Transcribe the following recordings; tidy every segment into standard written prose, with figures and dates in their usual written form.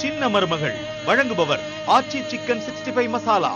சின்ன மருமகள் வழங்குபவர் ஆச்சி சிக்கன் 65 மசாலா.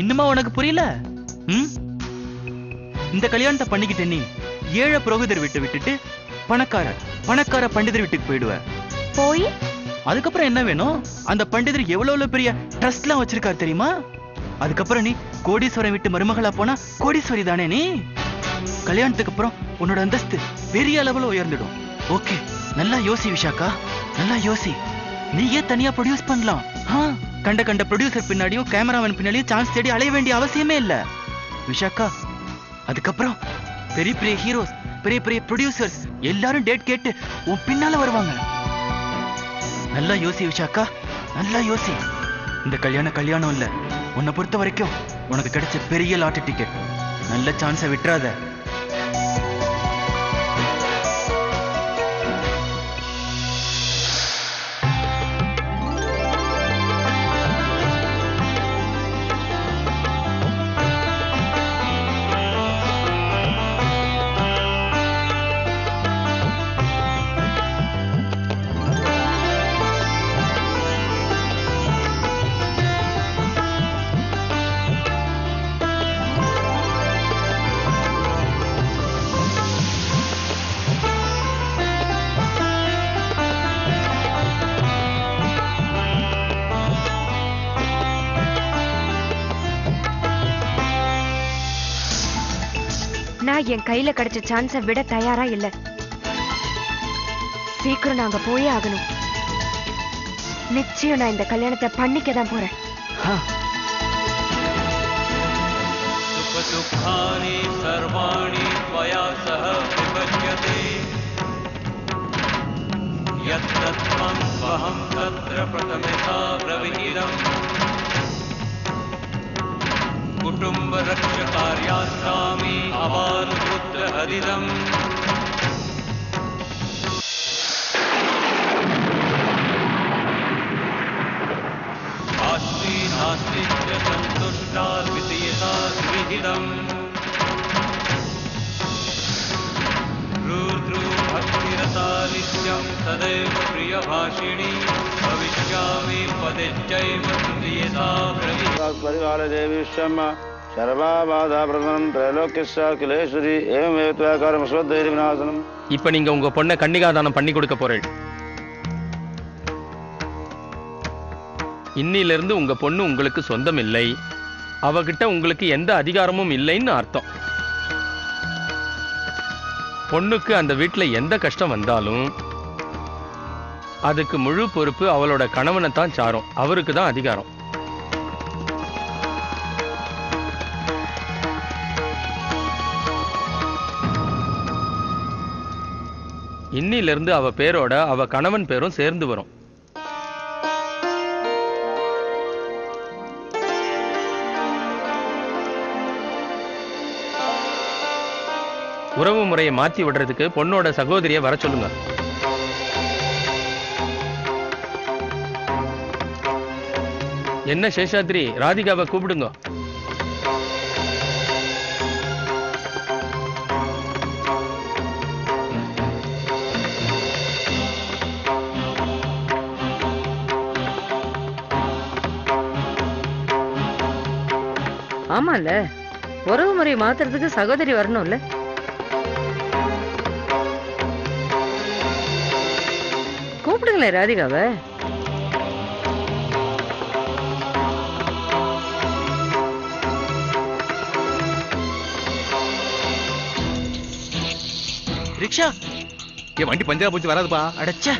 இன்னுமா உனக்கு புரியல? இந்த கல்யாணத்தை பண்ணிக்கிட்ட நீ ஏழை புரோகிதர் வீட்டை விட்டுட்டு பணக்கார பண்டிதர் வீட்டுக்கு போயிடுவ. போய் அதுக்கப்புறம் என்ன வேணும்? அந்த பண்டிதர் எவ்வளவு பெரிய ட்ரஸ்ட் எல்லாம் வச்சிருக்காரு தெரியுமா? அதுக்கப்புறம் நீ கோடீஸ்வரன் வீட்டு மருமகளா போனா கோடீஸ்வரி தானே நீ. கல்யாணத்துக்கு அப்புறம் உன்னோட அந்தஸ்து பெரிய அளவுல உயர்ந்துடும். ஓகே, நல்லா யோசி விஷாக்கா, நல்லா யோசி. நீயே தனியா ப்ரொடியூஸ் பண்ணலாம். கண்ட ப்ரொடியூசர் பின்னாடியும் கேமராமேன் பின்னாடியும் சான்ஸ் தேடி அலைய வேண்டிய அவசியமே இல்ல விஷாக்கா. அதுக்கப்புறம் பெரிய பெரிய ஹீரோஸ், பெரிய பெரிய ப்ரொடியூசர்ஸ் எல்லாரும் டேட் கேட்டு உன் பின்னால வருவாங்க. நல்லா யோசி விஷாக்கா, நல்லா யோசி. இந்த கல்யாணம் இல்ல, உன்னை பொறுத்த வரைக்கும் உனக்கு கிடைச்ச பெரிய லாட்டரி டிக்கெட். நல்ல சான்ஸை விட்டுறாத. நான் என் கையில கிடைச்ச சான்ஸை விட தயாரா இல்ல. சீக்கிரம் நாங்க போயே ஆகணும். நிச்சயம் நான் இந்த கல்யாணத்தை பண்ணிக்க தான் போறேன். சுகானி சர்வாணி त्वया सह विपज्यते यत्तत्त्वं वहं तत्र प्रथमतः ब्रवीमि कुटुंब रक्षकार्यास्त्रामि अवानुपुत्र हरिदम् आस्ति नास्ति च सन्तुष्टा द्वितीयता विहितम् रुद्रु भक्तिरता नित्यं सदैव प्रियभाषिणी भविष्यामि पदेच्चैव द्वितीयता परिवारदेवीश्चम सर्वाबाधाप्रदं त्रैलोक्यस्य अखिलेश्वरी एवमेव त्वयाकारं स्वधैर्यविनाशनम्. இப்போ நீங்க உங்க பொண்ணை கன்னிகாதானம் பண்ணி கொடுக்க போறீங்க. இன்னிலிருந்து உங்க பொண்ணு உங்களுக்கு சொந்தம் இல்லை, அவகிட்ட உங்களுக்கு எந்த அதிகாரமும் இல்லைன்னு அர்த்தம். பொண்ணுக்கு அந்த வீட்டுல எந்த கஷ்டம் வந்தாலும் அதுக்கு முழு பொறுப்பு அவளோட கணவனை தான் சாரும். அவருக்கு தான் அதிகாரம். இன்னிலிருந்து அவ பேரோட அவ கணவன் பேரும் சேர்ந்து வரும். உறவு முறையை மாற்றி விடுறதுக்கு பொண்ணோட சகோதரியை வர சொல்லுங்க. என்ன சேஷாத்ரி, ராதிகாவை கூப்பிடுங்க. ஆமால, உறவு முறை மாத்துறதுக்கு சகோதரி வரணும்ல. கூப்பிடுங்களேன் ராதிகாவை. ரிக்ஷா, என் வண்டி பஞ்சரா போச்சு, வராதுப்பா. அடச்சே,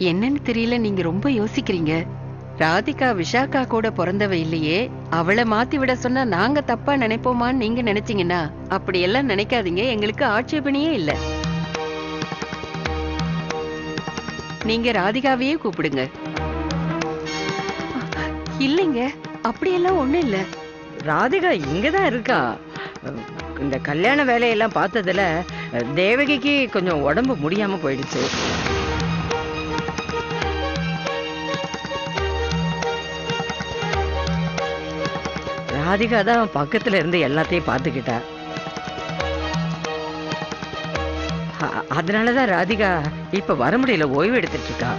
என்னன்னு தெரியல, நீங்க ரொம்ப யோசிக்கிறீங்க. ராதிகா விஷாக்கா கூட பிறந்தவ இல்லையே, அவளை மாத்தி விட சொன்னா நாங்க தப்பா நினைப்போமான்னு நீங்க நினைச்சீங்கன்னா அப்படி எல்லாம் நினைக்காதீங்க. எங்களுக்கு ஆட்சேபனையே இல்ல. நீங்க ராதிகாவையே கூப்பிடுங்க. இல்லைங்க, அப்படியெல்லாம் ஒண்ணும் இல்ல. ராதிகா இங்கதான் இருக்கா. இந்த கல்யாண வேலையெல்லாம் பார்த்ததுல தேவகிக்கு கொஞ்சம் உடம்பு முடியாம போயிடுச்சு. ராதிகா தான் பக்கத்துல இருந்து எல்லாத்தையும் பார்த்துக்கிட்டா. அதனாலதான் ராதிகா இப்ப வர முடியல, ஓய்வு எடுத்துட்டு இருக்கா.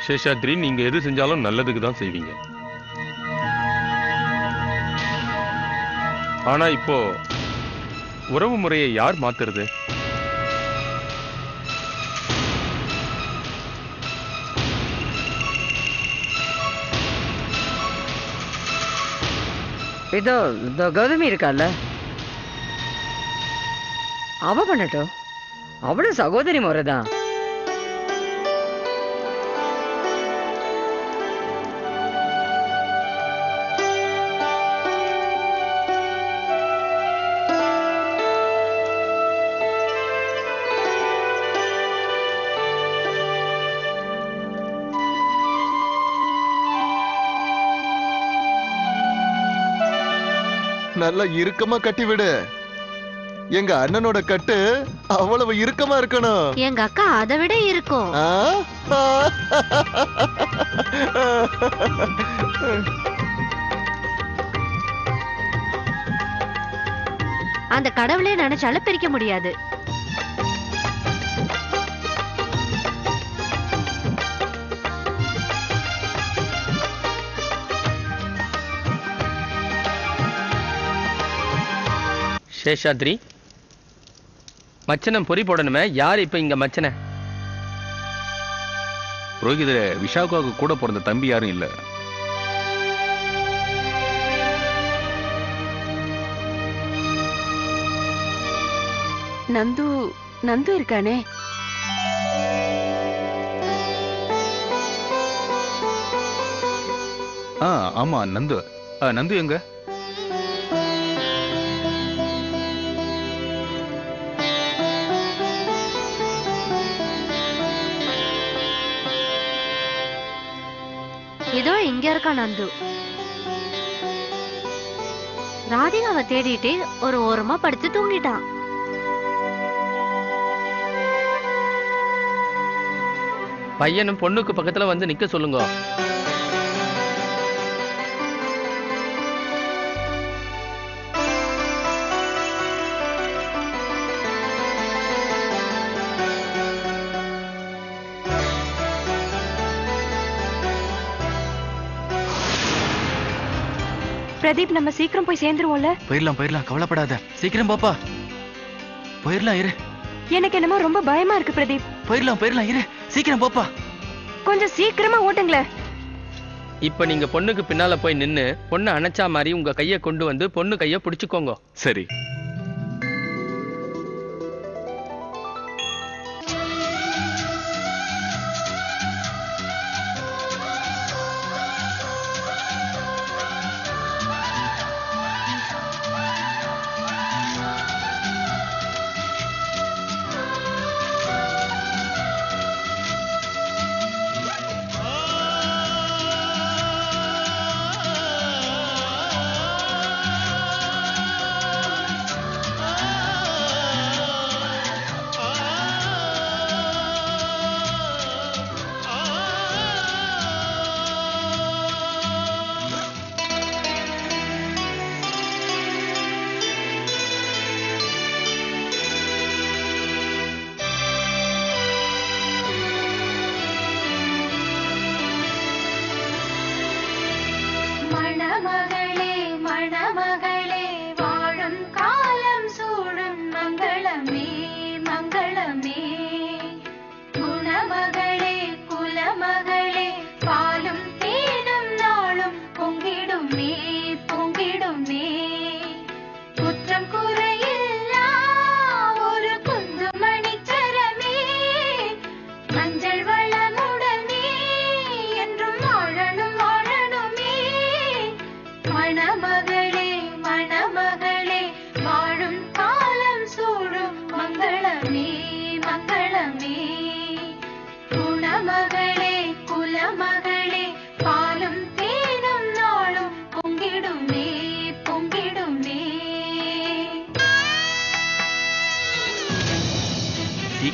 சேஷாத்ரி, நீங்க எது செஞ்சாலும் நல்லதுக்கு தான் செய்வீங்க. ஆனா இப்போ உறவு முறையை யார் மாத்துறது? இதோ இதோ கௌதமி இருக்கால, அவ பண்ணட்டும். அவளும் சகோதரி முறைதான். நல்லா இறுக்கமா கட்டி விடு. எங்க அண்ணனோட கட்டு அவ்வளவு இறுக்கமா இருக்கணும். எங்க அக்கா அதை விட இருக்கும். ஆ? அந்த கடவுளே நினைச்சாலும் பிரிக்க முடியாது. சேஷாத்ரி, மச்சனம் பொறி போடணுமே, யார் இப்ப இங்க மச்சன? புரோகிதரே, விஷாக்காவுக்கு கூட பிறந்த தம்பி யாரும் இல்ல. நந்து நந்து இருக்கானே. ஆமா, நந்து. நந்து எங்க? இதோ இங்க இருக்கா நந்து. ராதிகாவை தேடிட்டு ஒரு ஓரமா படுத்து தூங்கிட்டான். பையனும் பொண்ணுக்கு பக்கத்துல வந்து நிக்க சொல்லுங்க. பிரதீப், நம்ம சீக்கிரம் போய் சேர்ந்துருவோம்ல? போயிடலாம், கவலைப்படாத. சீக்கிரம் பாப்பா, போயிடலாம். இரு, எனக்கு என்னமோ ரொம்ப பயமா இருக்கு பிரதீப். போயிடலாம். இரு, சீக்கிரம் பாப்பா. கொஞ்சம் சீக்கிரமா ஓட்டுங்களேன். இப்ப நீங்க பொண்ணுக்கு பின்னால போய் நின்னு பொண்ணு அணைச்சா மாதிரி உங்க கைய கொண்டு வந்து பொண்ணு கைய பிடிச்சுக்கோங்க. சரி.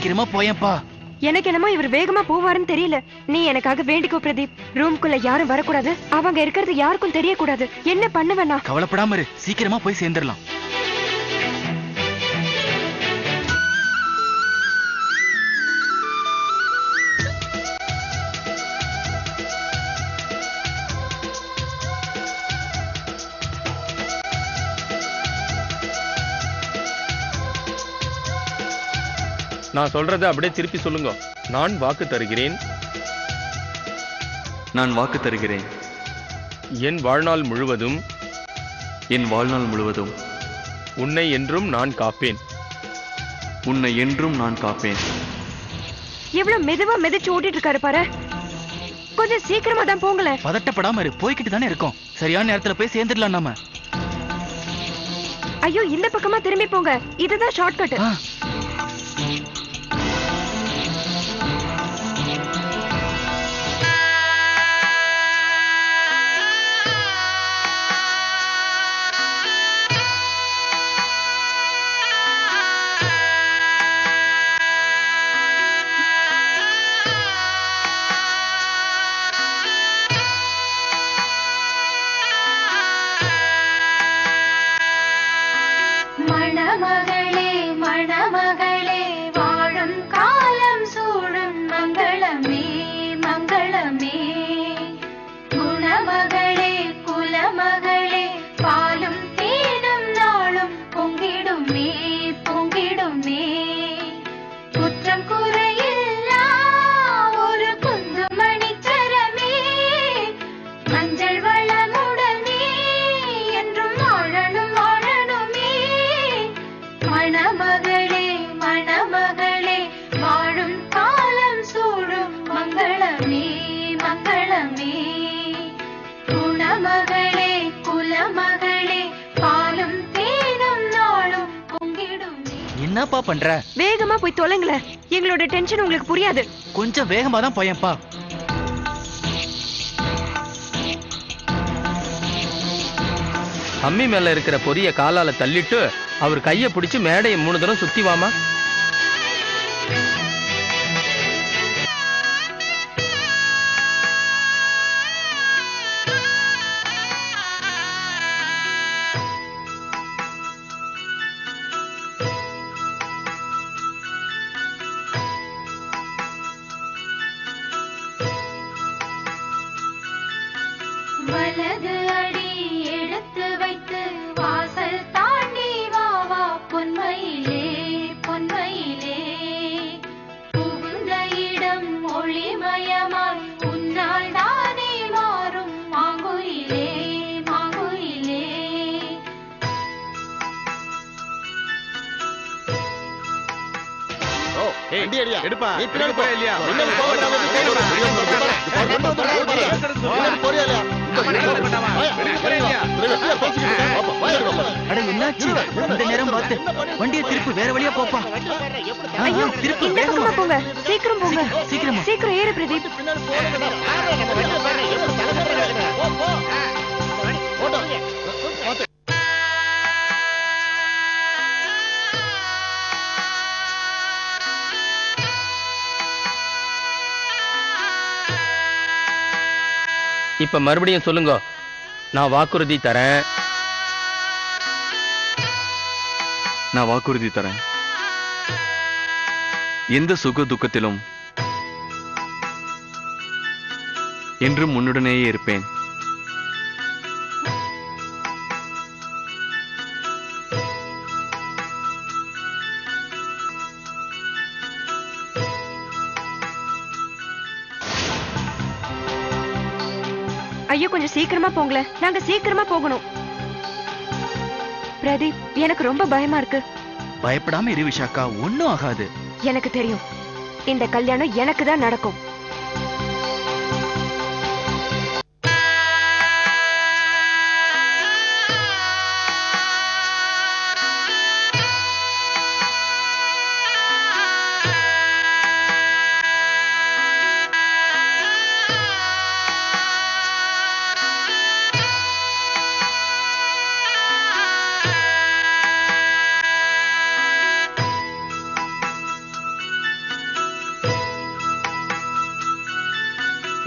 சீக்கிரமா போயேன்பா. எனக்கு என்னமோ இவர் வேகமா போவாருன்னு தெரியல. நீ எனக்காக வேண்டிக்கோ பிரதீப். ரூம்குள்ள யாரும் வரக்கூடாது, அவங்க இருக்கிறது யாருக்கும் தெரியக்கூடாது. என்ன பண்ணுவேனா? கவலைப்படாம இரு, சீக்கிரமா போய் சேர்ந்துடலாம். நான் சொல்றதை அப்படியே திருப்பி சொல்லுங்க. நான் வாக்கு தருகிறேன். நான் வாக்கு தருகிறேன். என் வாழ்நாள் முழுவதும் என் வாழ்நாள் முழுவதும் உன்னை என்றும் நான் காப்பேன். உன்னை என்றும் நான் காப்பேன். எவ்வளவு மெதுவா மிதிச்சு ஓட்டிட்டு இருக்காரு பாரு. கொஞ்சம் சீக்கிரமா தான் போங்களேன். பதட்டப்படாம இரு, போய்கிட்டு தானே இருக்கோம். சரியான நேரத்துல போய் சேர்ந்துடலாம் நாம. ஐயோ, இந்த பக்கமா திரும்பி போங்க, இதுதான் ஷார்ட்கட். ஆ, மணமகளே மணமகளே வாழும் காலம் சூழும் மங்களமே மங்களமே. குணமகளே குலமகளே பாலும் தேனும் நாளும் பொங்கிடுமே பொங்கிடுமே. குற்றம் குறையில்லா ஒரு குந்துமணி சரமே. மஞ்சள் வளமுடனே என்றும் வாழணும் வாழணுமே. மணமகளே மணமகளே வாழும் காலம் சூழும் மங்களமே மங்களமே. குணமகளே குலமகளே பாலும் தேனும் நாளும் பொங்கிடுமே. என்னப்பா பண்ற? வேகமா போய் தொலைங்களேன், எங்களோட டென்ஷன் உங்களுக்கு புரியாது. கொஞ்சம் வேகமா தான் போயேன்பா. அம்மி மேல இருக்கிற பொரிய காலால தள்ளிட்டு அவர் கையை பிடிச்சு மேடையை 3 தடவை சுத்தி வாமா. வலது அடி எடுத்து வைத்து வாசல் தாண்டி வா வா பொன்மையிலே பொன்மையிலே. புகுந்த இடம் ஒளிமயமாய் உன்னால் தானே மாறும் மாங்குயிலே மாங்குயிலே. எடுப்பா அட என்னாச்சு? இந்த நேரம் பார்த்து வண்டியை திருப்பி வேற வழியா போப்பா. ஐயோ, திருப்பி இந்த வேகமா பக்கமா போங்க, சீக்கிரம் போங்க. சீக்கிரமா. சீக்கிரம் ஏறு பிரதீப். இப்ப மறுபடியும் சொல்லுங்க. நான் வாக்குறுதி தரேன். நான் வாக்குறுதி தரேன். எந்த சுக துக்கத்திலும் என்றும் உன்னுடனேயே இருப்பேன். ஐயோ, கொஞ்சம் சீக்கிரமா போங்களேன், நாங்க சீக்கிரமா போகணும். பிரதீப், எனக்கு ரொம்ப பயமா இருக்கு. பயப்படாம இரு விஷாக்கா, ஒண்ணும் ஆகாது. எனக்கு தெரியும், இந்த கல்யாணம் எனக்கு தான் நடக்கும்.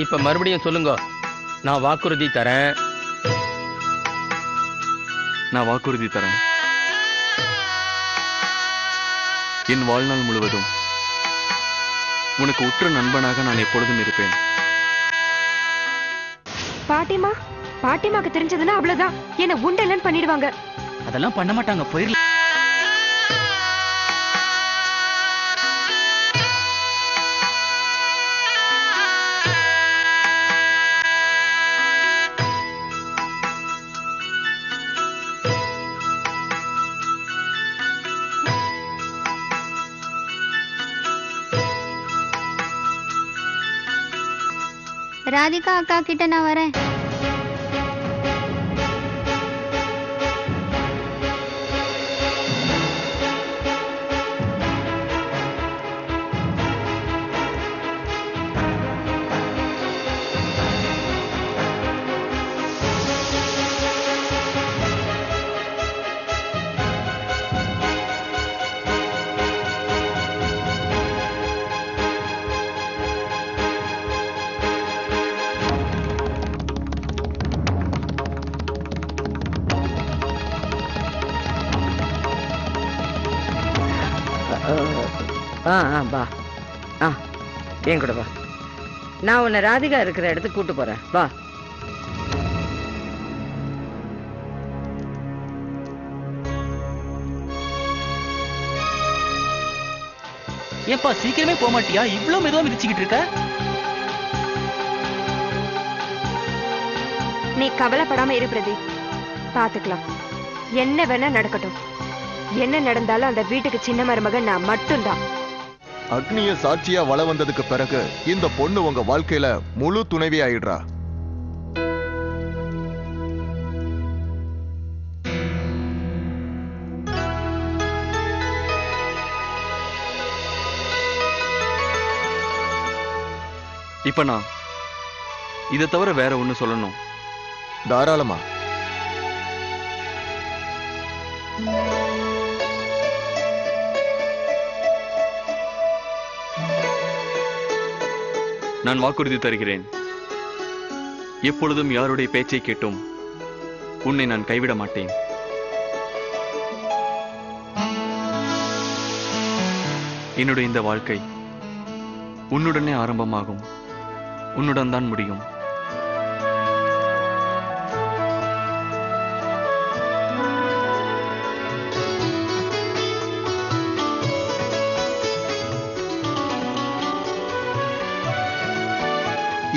இப்ப மறுபடியும் சொல்லுங்க. நான் வாக்குறுதி தரேன். நான் வாக்குறுதி தரேன். என் வாழ்நாள் முழுவதும் உனக்கு உற்ற நண்பனாக நான் எப்பொழுதும் இருப்பேன். பாட்டிமா, பாட்டிமாக்கு தெரிஞ்சதுன்னா அவ்வளவுதான், என்ன உண்டலன்னு பண்ணிடுவாங்க. அதெல்லாம் பண்ண மாட்டாங்க, போயிடலாம். ராதிகா அக்கா கிட்ட நான் வரேன். வா. என் கூட வா. நான் உன்னை ராதிகா இருக்கிற இடத்துக்கு கூட்டு போறேன். வா. ஏப்பா சீக்கிரமே போக மாட்டியா? இவ்வளவு மெதுவா மிதிச்சுக்கிட்டு இருக்க. நீ கவலைப்படாம இரு பிரதீப், பாத்துக்கலாம். என்ன வேணா நடக்கட்டும். என்ன நடந்தாலும் அந்த வீட்டுக்கு சின்ன மருமகன் நான் மட்டும்தான். அக்னிய சாட்சியா வள வந்ததுக்கு பிறகு இந்த பொண்ணு உங்க வாழ்க்கையில முழு துணைவி ஆயிடுறா. இப்ப நான் இதை தவிர வேற ஒண்ணு சொல்லணும். தாராளமா. நான் வாக்குறுதி தருகிறேன். எப்பொழுதும் யாருடைய பேச்சை கேட்டும் உன்னை நான் கைவிட மாட்டேன். என்னுடைய இந்த வாழ்க்கை உன்னுடனே ஆரம்பமாகும், உன்னுடன் தான் முடியும்.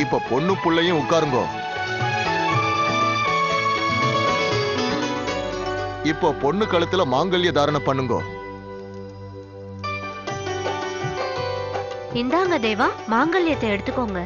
இப்ப பொண்ணு புள்ளையும் உட்காருங்கோ. இப்ப பொண்ணு கழுத்துல மாங்கல்ய தாரணை பண்ணுங்கோ. இந்தாங்க தேவா, மாங்கல்யத்தை எடுத்துக்கோங்க.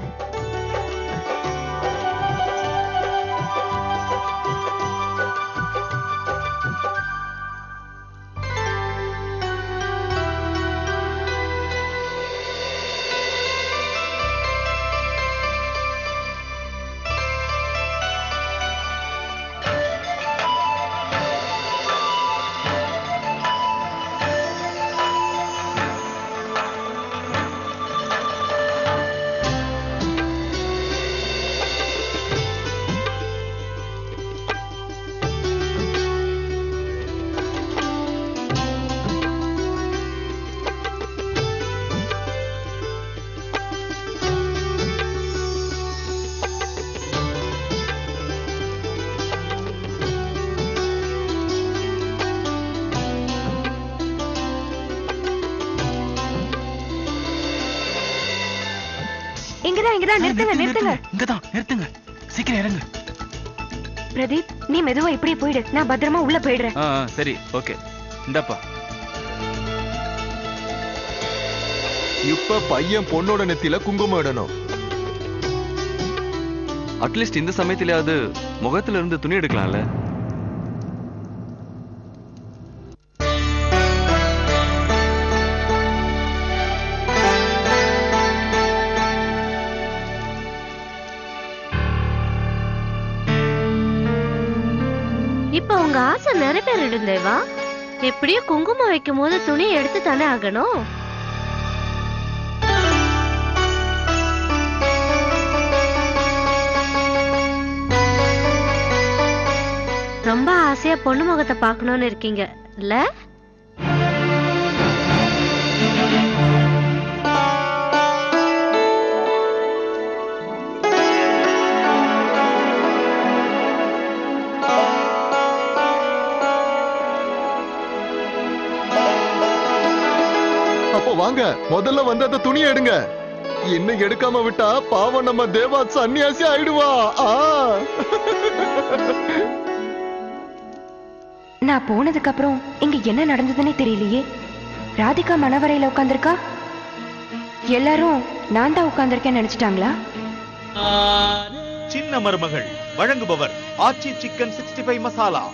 இங்கதான் நிறுத்துங்க, நிறுத்துங்க. இங்கதான் நிறுத்துங்க, சீக்கிரம் இறங்கு. பிரதீப், நீ மெதுவா இப்படியே போயிடு, நான் பத்திரமா உள்ள போயிடுறேன். சரி, ஓகே. இந்தப்பா. இப்ப பையன் பொண்ணோட நெத்தியில குங்குமம் இடணும். அட்லீஸ்ட் இந்த சமயத்திலேயாவது முகத்துல இருந்து துணி எடுக்கலாம்ல. இப்ப உங்க ஆசை நிறைவேறிடும் தேவா. எப்படியும் குங்குமம் வைக்கும் போது துணி எடுத்து தானே ஆகணும். ரொம்ப ஆசையா பொண்ணு முகத்தை பார்க்கணும்னு இருக்கீங்க இல்ல? அப்போ வாங்க, முதல்ல வந்து அந்த துணியை எடுங்க. இன்னும் எடுக்காம விட்டா பாவம் நம்ம தேவா சன்னியாசி ஆயிடுவா. நான் போனதுக்கு அப்புறம் இங்க என்ன நடந்ததுன்னே தெரியலையே. ராதிகா மணவரையில உட்கார்ந்திருக்கா. எல்லாரும் நான் தான் உட்கார்ந்திருக்கேன்னு நினைச்சிட்டாங்களா? சின்ன மருமகள் வழங்குபவர் ஆச்சி சிக்கன் 65 மசாலா.